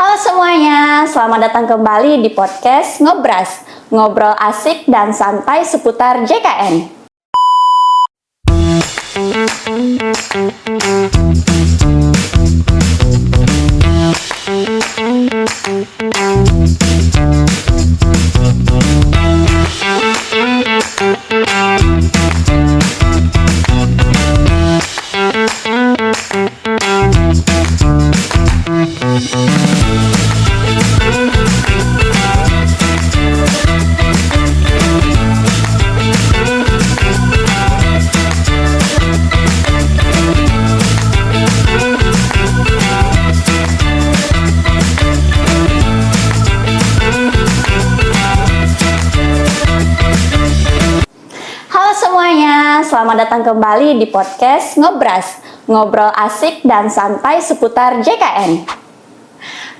Halo semuanya, selamat datang kembali di podcast Ngobras, ngobrol asik dan santai seputar JKN. Selamat datang kembali di podcast Ngobras, ngobrol asik dan santai seputar JKN.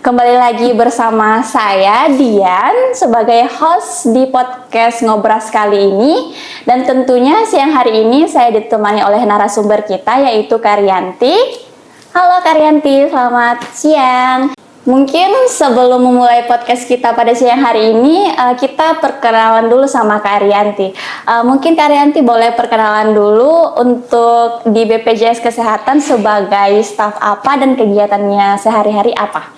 Kembali lagi bersama saya, Dian, sebagai host di podcast Ngobras kali ini. Dan tentunya siang hari ini saya ditemani oleh narasumber kita, yaitu Karyanti. Halo Karyanti, selamat siang. Mungkin sebelum memulai podcast kita pada siang hari ini, kita perkenalan dulu sama Kak Arianti. Mungkin Kak Arianti boleh perkenalan dulu untuk di BPJS Kesehatan sebagai staf apa dan kegiatannya sehari-hari apa?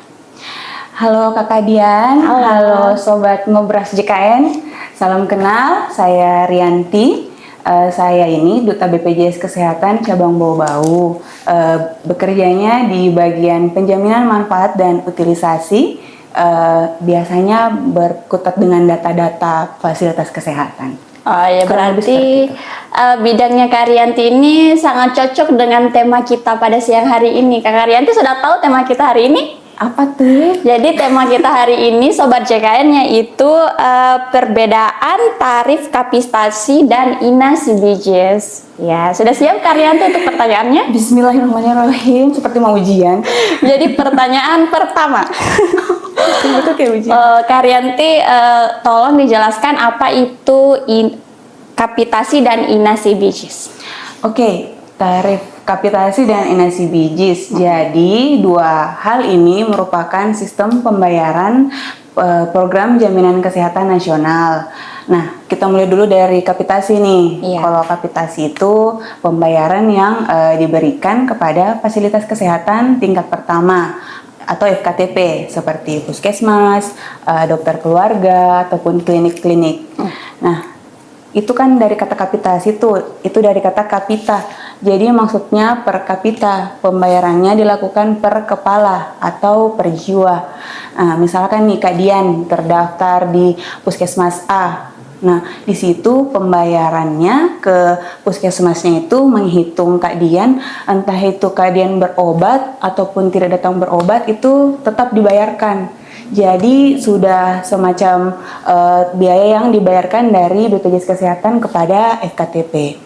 Halo Kakak Dian, halo Sobat Ngobras JKN, salam kenal, saya Rianti. Saya ini Duta BPJS Kesehatan Cabang Bau-Bau, bekerjanya di bagian penjaminan manfaat dan utilisasi, biasanya berkutat dengan data-data fasilitas kesehatan. Oh ya, berarti bidangnya Kak Rianti ini sangat cocok dengan tema kita pada siang hari ini. Kak Rianti sudah tahu tema kita hari ini? Apa tuh? Jadi tema kita hari ini Sobat JKN yaitu perbedaan tarif kapitasi dan INA CBJS. Ya, sudah siap Kak Rianti untuk pertanyaannya? Bismillahirrahmanirrahim, seperti mau ujian. Jadi pertanyaan pertama. Itu kayak ujian. Kak Rianti, tolong dijelaskan apa itu kapitasi dan INA CBJS. Oke, tarif kapitasi dan INA CBJS. Jadi dua hal ini merupakan sistem pembayaran program jaminan kesehatan nasional. Nah, kita mulai dulu dari kapitasi nih. Iya. Kalau kapitasi itu pembayaran yang diberikan kepada fasilitas kesehatan tingkat pertama atau FKTP seperti puskesmas, dokter keluarga ataupun klinik-klinik. Nah, itu kan dari kata kapitasi itu dari kata kapita. Jadi maksudnya per kapita, pembayarannya dilakukan per kepala atau per jiwa. Nah, misalkan nih Kak Dian terdaftar di puskesmas A. Nah, di situ pembayarannya ke puskesmasnya itu menghitung Kak Dian, entah itu Kak Dian berobat ataupun tidak datang berobat, itu tetap dibayarkan. Jadi sudah semacam biaya yang dibayarkan dari BPJS Kesehatan kepada FKTP.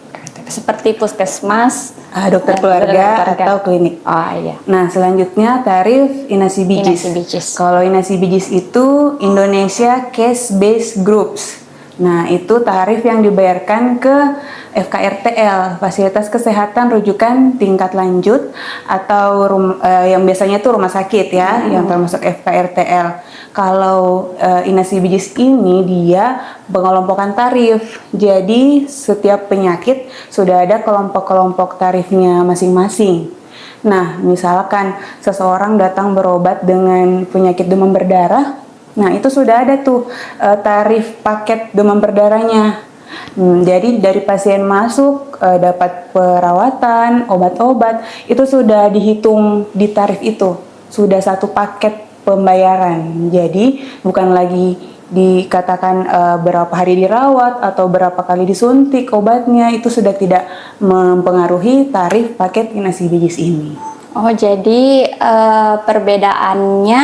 Seperti puskesmas, dokter keluarga atau klinik. Oh iya. Nah, selanjutnya tarif INA CBJS. Kalau INA CBJS itu Indonesia Cash Based Groups. Nah, itu tarif yang dibayarkan ke FKRTL, fasilitas kesehatan rujukan tingkat lanjut atau yang biasanya itu rumah sakit ya, yang termasuk FKRTL. Kalau INA CBJS ini dia pengelompokan tarif. Jadi setiap penyakit sudah ada kelompok-kelompok tarifnya masing-masing. Nah, misalkan seseorang datang berobat dengan penyakit demam berdarah, nah itu sudah ada tuh tarif paket demam berdarahnya. Jadi dari pasien masuk dapat perawatan, obat-obat, itu sudah dihitung di tarif itu. Sudah satu paket pembayaran. Jadi bukan lagi dikatakan berapa hari dirawat atau berapa kali disuntik obatnya, itu sudah tidak mempengaruhi tarif paket INA CBJS ini. Oh, jadi perbedaannya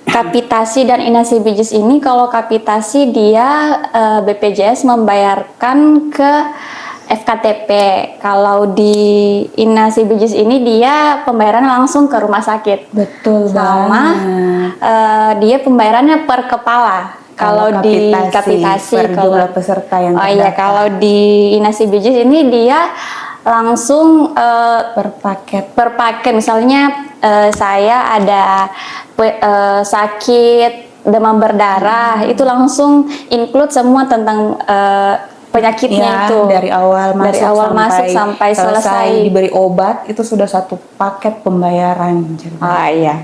kapitasi dan INA CBJS ini, kalau kapitasi dia BPJS membayarkan ke FKTP. Kalau di INA CBJS ini dia pembayaran langsung ke rumah sakit. Betul sama dia pembayarannya per kepala. Kalau di kapitasi per jumlah peserta yang terdaftar. Oh iya, kalau di INA CBJS ini dia langsung per paket. Per paket, misalnya saya ada sakit demam berdarah itu langsung include semua tentang penyakitnya itu dari awal masuk sampai selesai diberi obat, itu sudah satu paket pembayaran. Oh iya.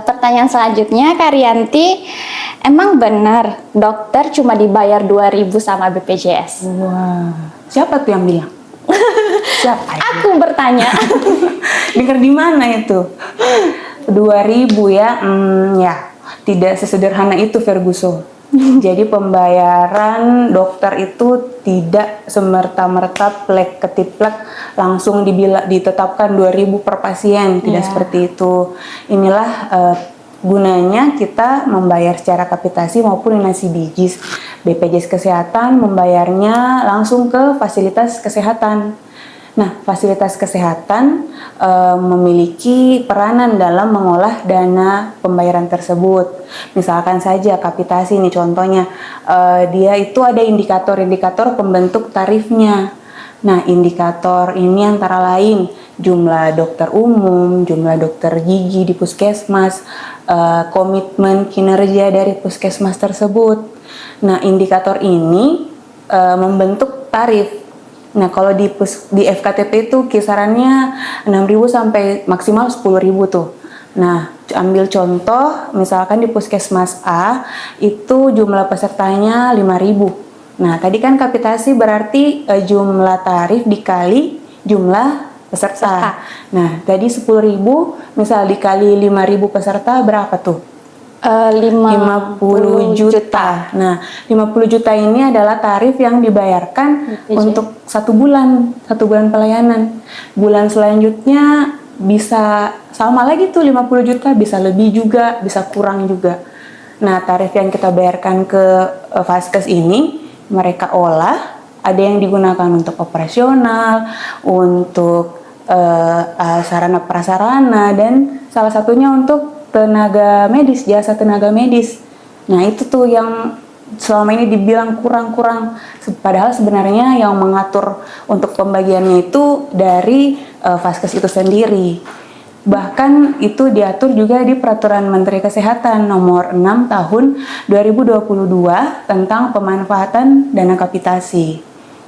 Pertanyaan selanjutnya, Kak Rianti, emang benar dokter cuma dibayar 2.000 sama BPJS? Wah, siapa tuh yang bilang? Siapa? Aku bertanya. Dengar di mana itu? 2.000 ya? Ya, tidak sesederhana itu Ferguson. Jadi pembayaran dokter itu tidak semerta-merta plek ketiplek langsung ditetapkan 2.000 per pasien, tidak seperti itu. Inilah gunanya kita membayar secara kapitasi maupun inasi bijis. BPJS Kesehatan membayarnya langsung ke fasilitas kesehatan. Nah, fasilitas kesehatan memiliki peranan dalam mengolah dana pembayaran tersebut. Misalkan saja kapitasi nih contohnya, dia itu ada indikator-indikator pembentuk tarifnya. Nah, indikator ini antara lain jumlah dokter umum, jumlah dokter gigi di puskesmas, komitmen kinerja dari puskesmas tersebut. Nah, indikator ini membentuk tarif. Nah, kalau di FKTP itu kisarannya 6.000 sampai maksimal 10.000 tuh. Nah, ambil contoh, misalkan di puskesmas A itu jumlah pesertanya 5.000. Nah, tadi kan kapitasi berarti jumlah tarif dikali jumlah peserta. Nah, tadi 10.000 misal dikali 5.000 peserta berapa tuh? 50 juta. Nah, 50 juta ini adalah tarif yang dibayarkan untuk satu bulan pelayanan. Bulan selanjutnya bisa sama lagi tuh 50 juta, bisa lebih juga, bisa kurang juga. Nah, tarif yang kita bayarkan ke Vaskes ini mereka olah, ada yang digunakan untuk operasional, untuk sarana prasarana, dan salah satunya untuk tenaga medis, jasa tenaga medis. Nah, itu tuh yang selama ini dibilang kurang-kurang, padahal sebenarnya yang mengatur untuk pembagiannya itu dari Vaskes itu sendiri. Bahkan itu diatur juga di Peraturan Menteri Kesehatan nomor 6 tahun 2022 tentang pemanfaatan dana kapitasi.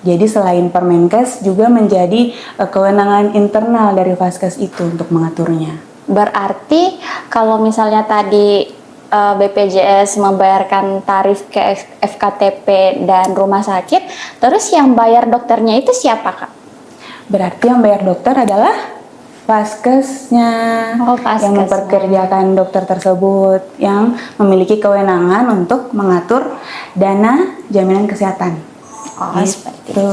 Jadi selain Permenkes juga menjadi kewenangan internal dari Vaskes itu untuk mengaturnya. Berarti kalau misalnya tadi BPJS membayarkan tarif ke FKTP dan rumah sakit, terus yang bayar dokternya itu siapa, Kak? Berarti yang bayar dokter adalah Vaskesnya, yang memperkerjakan dokter tersebut, yang memiliki kewenangan untuk mengatur dana jaminan kesehatan. Seperti itu.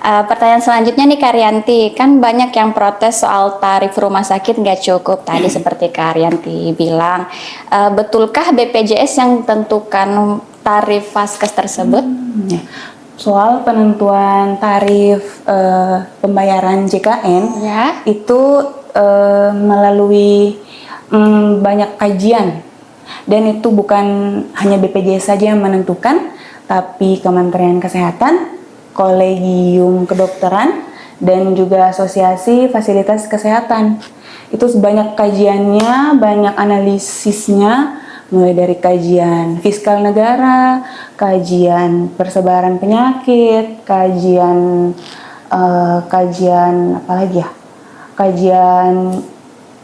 Pertanyaan selanjutnya nih Kak Rianti, kan banyak yang protes soal tarif rumah sakit nggak cukup tadi seperti Kak Rianti bilang. Betulkah BPJS yang tentukan tarif Vaskes tersebut? Soal penentuan tarif pembayaran JKN itu melalui banyak kajian, dan itu bukan hanya BPJS saja yang menentukan, tapi Kementerian Kesehatan, Kolegium Kedokteran, dan juga Asosiasi Fasilitas Kesehatan. Itu banyak kajiannya, banyak analisisnya, mulai dari kajian fiskal negara, kajian persebaran penyakit, kajian apa lagi ya? Kajian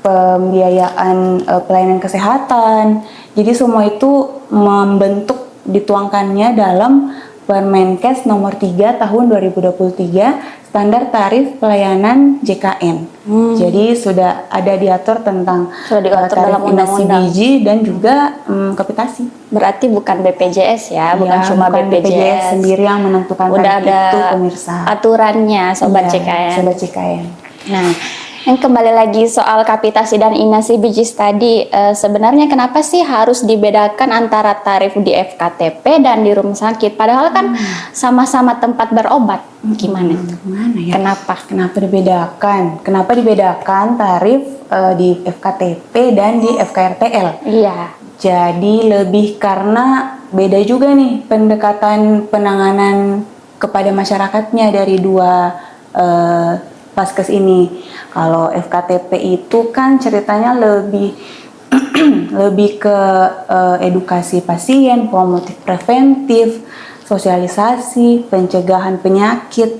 pembiayaan pelayanan kesehatan. Jadi semua itu membentuk dituangkannya dalam Permenkes nomor 3 tahun 2023 standar tarif pelayanan JKN. Jadi sudah ada diatur tentang diatur tarif dalam inasi biji dan juga kapitasi. Berarti bukan BPJS ya, bukan cuma bukan BPJS sendiri yang menentukan udah tarif ada itu, pemirsa. Aturannya sobat JKN. Sobat JKN. Nah, yang kembali lagi soal kapitasi dan inasi bijis tadi, sebenarnya kenapa sih harus dibedakan antara tarif di FKTP dan di rumah sakit? Padahal kan sama-sama tempat berobat. Gimana? Ya? Kenapa dibedakan? Kenapa dibedakan tarif di FKTP dan di FKRTL? Iya. Jadi lebih karena beda juga nih pendekatan penanganan kepada masyarakatnya dari dua Vaskes ini. Kalau FKTP itu kan ceritanya lebih lebih ke edukasi pasien, promotif preventif, sosialisasi, pencegahan penyakit.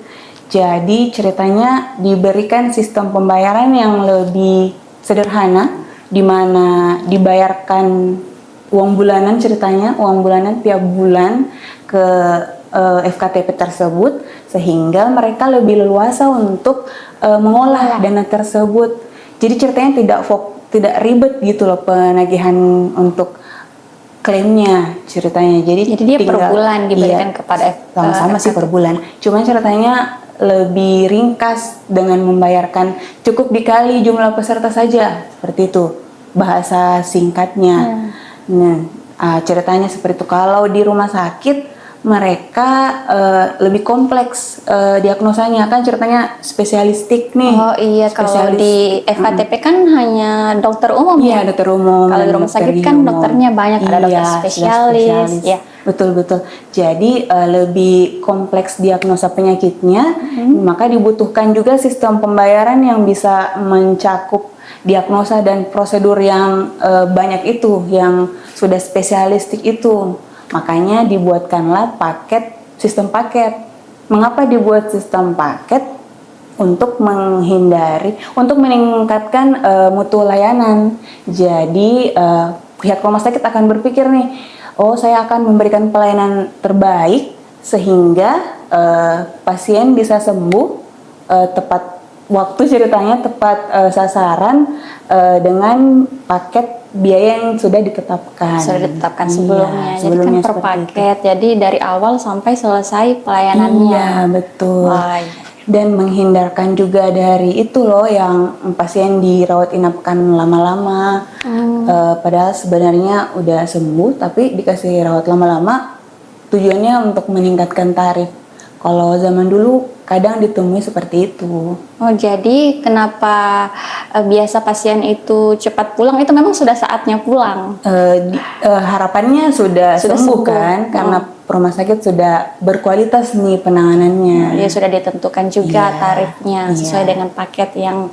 Jadi ceritanya diberikan sistem pembayaran yang lebih sederhana, di mana dibayarkan uang bulanan, ceritanya uang bulanan tiap bulan ke FKTP tersebut, sehingga mereka lebih leluasa untuk mengolah dana tersebut. Jadi ceritanya tidak ribet gitu loh penagihan untuk klaimnya ceritanya. Jadi dia per bulan diberikan kepada sama-sama sih per bulan. Cuman ceritanya lebih ringkas dengan membayarkan cukup dikali jumlah peserta saja, seperti itu bahasa singkatnya. Nah, ceritanya seperti itu. Kalau di rumah sakit mereka lebih kompleks diagnosanya, kan ceritanya spesialistik nih. Oh iya, kalau di FKTP kan hanya dokter umum ya. Iya, dokter umum. Kalau di rumah sakit kan dokternya banyak, ada dokter spesialis. Ya. Betul. Jadi lebih kompleks diagnosa penyakitnya, maka dibutuhkan juga sistem pembayaran yang bisa mencakup diagnosa dan prosedur yang banyak itu, yang sudah spesialistik itu. Makanya dibuatkanlah sistem paket. Mengapa dibuat sistem paket? Untuk meningkatkan mutu layanan. Jadi pihak rumah sakit akan berpikir nih, oh saya akan memberikan pelayanan terbaik sehingga pasien bisa sembuh tepat waktu, ceritanya tepat sasaran dengan paket biaya yang sudah ditetapkan. Sebelumnya. Jadi kan per paket. Itu. Jadi dari awal sampai selesai pelayanannya. Iya, betul. Wah. Dan menghindarkan juga dari itu loh yang pasien dirawat inapkan lama-lama. Padahal sebenarnya udah sembuh tapi dikasih rawat lama-lama, tujuannya untuk meningkatkan tarif. Kalau zaman dulu kadang ditemui seperti itu. Oh, jadi kenapa biasa pasien itu cepat pulang, itu memang sudah saatnya pulang? Harapannya sudah sembuh kan, karena rumah sakit sudah berkualitas nih penanganannya. Ya sudah ditentukan juga tarifnya sesuai dengan paket yang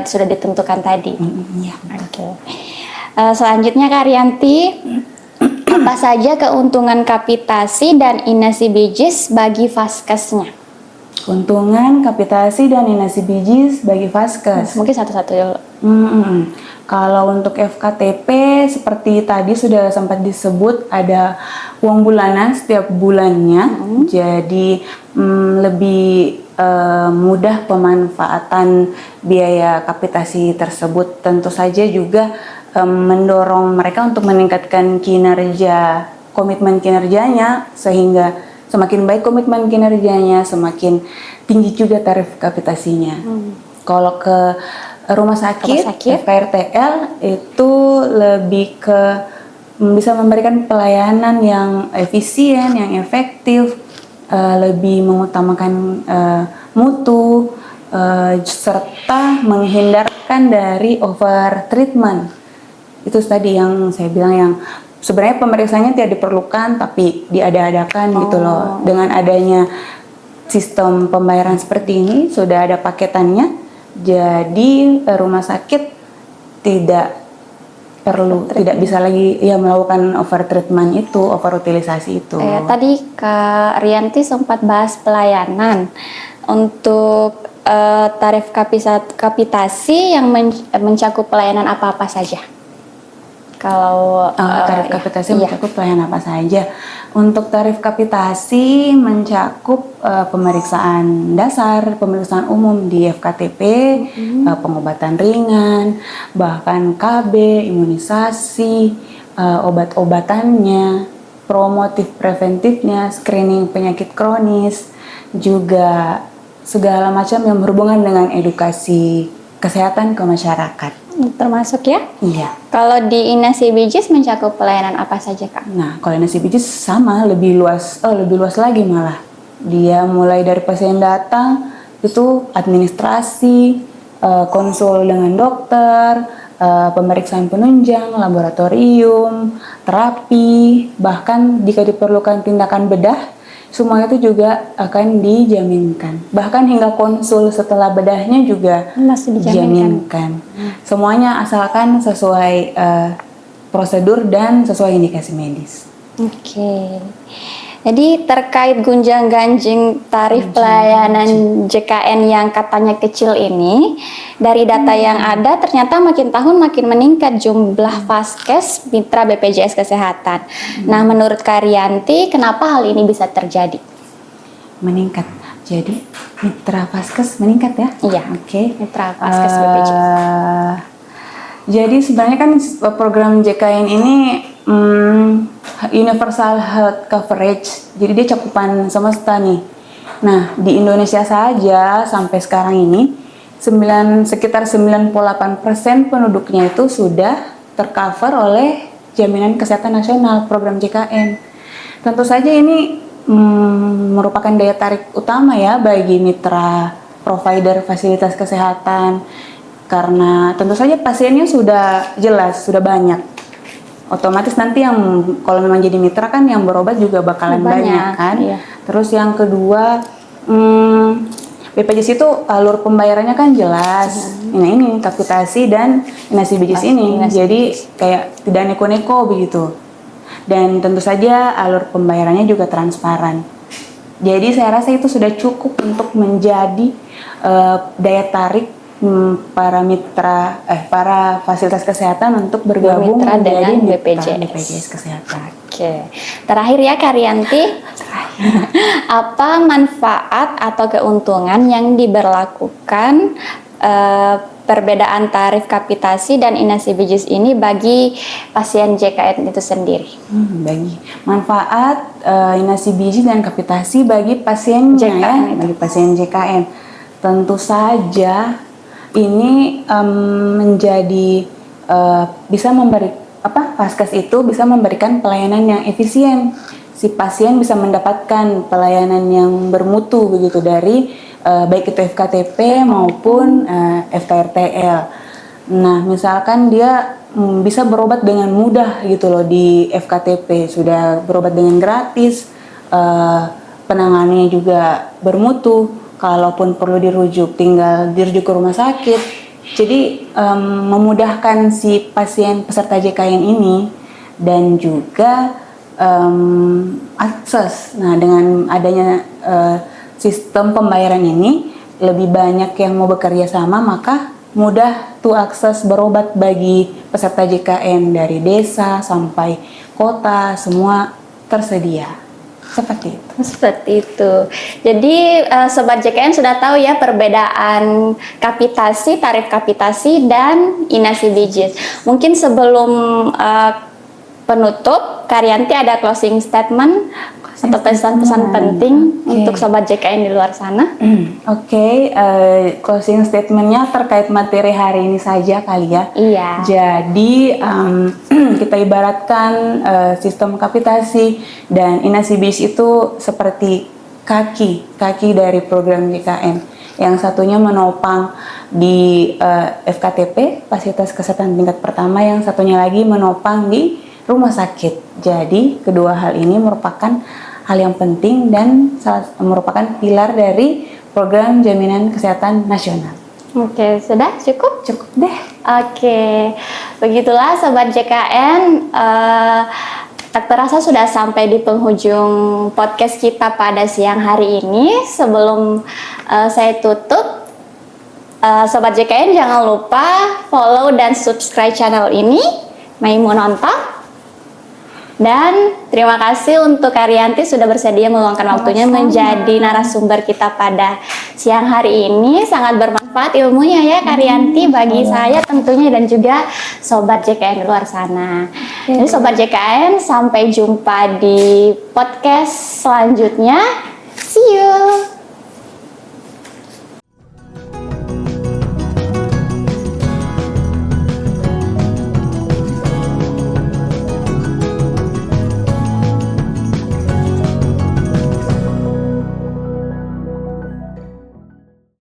sudah ditentukan tadi. Oke. Selanjutnya Kak Rianti, apa saja keuntungan kapitasi dan inasi bijis bagi vaskesnya? Keuntungan kapitasi dan inasi bijis bagi vaskes. Mungkin satu-satu dulu. Kalau untuk FKTP seperti tadi sudah sempat disebut, ada uang bulanan setiap bulannya. Jadi lebih mudah pemanfaatan biaya kapitasi tersebut. Tentu saja juga mendorong mereka untuk meningkatkan komitmen kinerjanya, sehingga semakin baik komitmen kinerjanya, semakin tinggi juga tarif kapitasinya. Kalau ke rumah sakit FKRTL itu lebih ke bisa memberikan pelayanan yang efisien, yang efektif, lebih mengutamakan mutu, serta menghindarkan dari over treatment. Itu tadi yang saya bilang, yang sebenarnya pemeriksaannya tidak diperlukan tapi diada-adakan gitu loh. Dengan adanya sistem pembayaran seperti ini, sudah ada paketannya, jadi rumah sakit tidak bisa lagi melakukan over treatment itu, over utilisasi itu. Tadi Kak Rianti sempat bahas pelayanan. Untuk tarif kapitasi yang mencakup pelayanan apa-apa saja? Kalau tarif kapitasi mencakup pelayanan apa saja? Untuk tarif kapitasi mencakup pemeriksaan dasar, pemeriksaan umum di FKTP, pengobatan ringan, bahkan KB, imunisasi, obat-obatannya, promotif preventifnya, screening penyakit kronis, juga segala macam yang berhubungan dengan edukasi kesehatan ke masyarakat. Termasuk ya? Iya. Kalau di inasi bijis mencakup pelayanan apa saja, Kak? Nah, kalau inasi bijis sama, lebih luas lagi malah. Dia mulai dari pasien datang, itu administrasi, konsul dengan dokter, pemeriksaan penunjang, laboratorium, terapi, bahkan jika diperlukan tindakan bedah, semua itu juga akan dijaminkan. Bahkan hingga konsul setelah bedahnya juga Masih dijaminkan. Semuanya asalkan sesuai prosedur dan sesuai indikasi medis. Oke. Jadi terkait gunjang-ganjing tarif pelayanan JKN yang katanya kecil ini, dari data yang ada ternyata makin tahun makin meningkat jumlah vaskes mitra BPJS Kesehatan. Nah, menurut Karyanti, kenapa hal ini bisa terjadi? Meningkat. Jadi mitra vaskes meningkat ya? Iya. Oke. Mitra vaskes BPJS. Jadi sebenarnya kan program JKN ini universal health coverage. Jadi dia cakupan semesta nih. Nah, di Indonesia saja sampai sekarang ini sekitar 98% penduduknya itu sudah tercover oleh Jaminan Kesehatan Nasional program JKN. Tentu saja ini merupakan daya tarik utama ya bagi mitra provider fasilitas kesehatan, karena tentu saja pasiennya sudah jelas, sudah banyak. Otomatis nanti yang kalau memang jadi mitra kan yang berobat juga bakalan banyak kan. Iya. Terus yang kedua, BPJS itu alur pembayarannya kan jelas. Nah, ini kapitasi dan inasi bijis ini. Jadi kayak tidak neko-neko begitu. Dan tentu saja alur pembayarannya juga transparan. Jadi saya rasa itu sudah cukup untuk menjadi daya tarik para fasilitas kesehatan untuk bergabung dengan BPJS Kesehatan. Oke. Terakhir ya Karyanti, apa manfaat atau keuntungan yang diberlakukan perbedaan tarif kapitasi dan inasi bijis ini bagi pasien JKN itu sendiri? Bagi manfaat inasi bijis dan kapitasi bagi pasien JKN, bagi pasien JKN, tentu saja ini menjadi bisa memberi vaskes itu bisa memberikan pelayanan yang efisien. Si pasien bisa mendapatkan pelayanan yang bermutu begitu dari baik itu FKTP maupun FKRTL. Nah, misalkan dia bisa berobat dengan mudah gitu loh di FKTP, sudah berobat dengan gratis, penanganannya juga bermutu. Kalaupun perlu dirujuk, tinggal dirujuk ke rumah sakit. Jadi memudahkan si pasien peserta JKN ini dan juga akses. Nah, dengan adanya sistem pembayaran ini, lebih banyak yang mau bekerja sama, maka mudah tuh akses berobat bagi peserta JKN dari desa sampai kota, semua tersedia. Seperti itu. Jadi Sobat JKN sudah tahu ya perbedaan kapitasi, tarif kapitasi dan inasi bijis. Mungkin sebelum penutup, Karyanti ada closing statement atau pesan-pesan penting untuk Sobat JKN di luar sana? Closing statementnya terkait materi hari ini saja kali ya. Iya. Jadi kita ibaratkan sistem kapitasi dan inasi bijis itu seperti kaki dari program JKN. Yang satunya menopang di FKTP, fasilitas kesehatan tingkat pertama, yang satunya lagi menopang di rumah sakit. Jadi kedua hal ini merupakan hal yang penting dan merupakan pilar dari program Jaminan Kesehatan Nasional. Oke, sudah cukup? Cukup deh. Oke, begitulah Sobat JKN. Tak terasa sudah sampai di penghujung podcast kita pada siang hari ini. Sebelum saya tutup, Sobat JKN jangan lupa follow dan subscribe channel ini, Maimunonton. Dan terima kasih untuk Karyanti sudah bersedia meluangkan waktunya menjadi narasumber kita pada siang hari ini. Sangat bermanfaat ilmunya ya Karyanti bagi saya tentunya dan juga Sobat JKN di luar sana. Jadi Sobat JKN, sampai jumpa di podcast selanjutnya. See you!